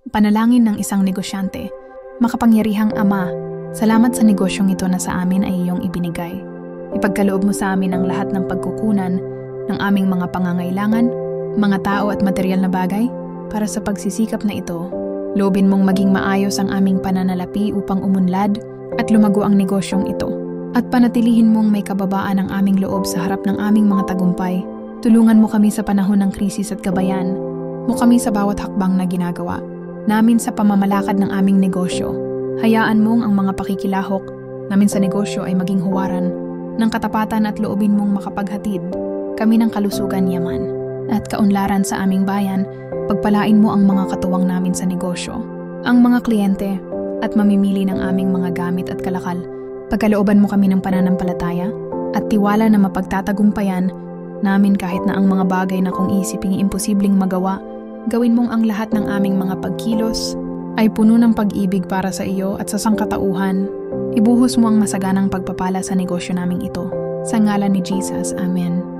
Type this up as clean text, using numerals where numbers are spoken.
Panalangin ng isang negosyante. Makapangyarihang Ama, salamat sa negosyong ito na sa amin ay iyong ibinigay. Ipagkaloob mo sa amin ang lahat ng pagkukunan ng aming mga pangangailangan, mga tao at material na bagay para sa pagsisikap na ito. Loobin mong maging maayos ang aming pananalapi upang umunlad at lumago ang negosyong ito. At panatilihin mong may kababaan ang aming loob sa harap ng aming mga tagumpay. Tulungan mo kami sa panahon ng krisis at gabayan mo kami sa bawat hakbang na ginagawa namin sa pamamalakad ng aming negosyo. Hayaan mong ang mga pakikilahok namin sa negosyo ay maging huwaran ng katapatan at loobin mong makapaghatid kami ng kalusugan, yaman at kaunlaran sa aming bayan. Pagpalain mo ang mga katuwang namin sa negosyo, ang mga kliyente at mamimili ng aming mga gamit at kalakal. Pagkalooban mo kami ng pananampalataya at tiwala na mapagtatagumpayan namin kahit na ang mga bagay na kung isiping imposibleng magawa. Gawin mong ang lahat ng aming mga pagkilos ay puno ng pag-ibig para sa iyo at sa sangkatauhan. Ibuhos mo ang masaganang pagpapala sa negosyo naming ito. Sa ngalan ni Jesus, Amen.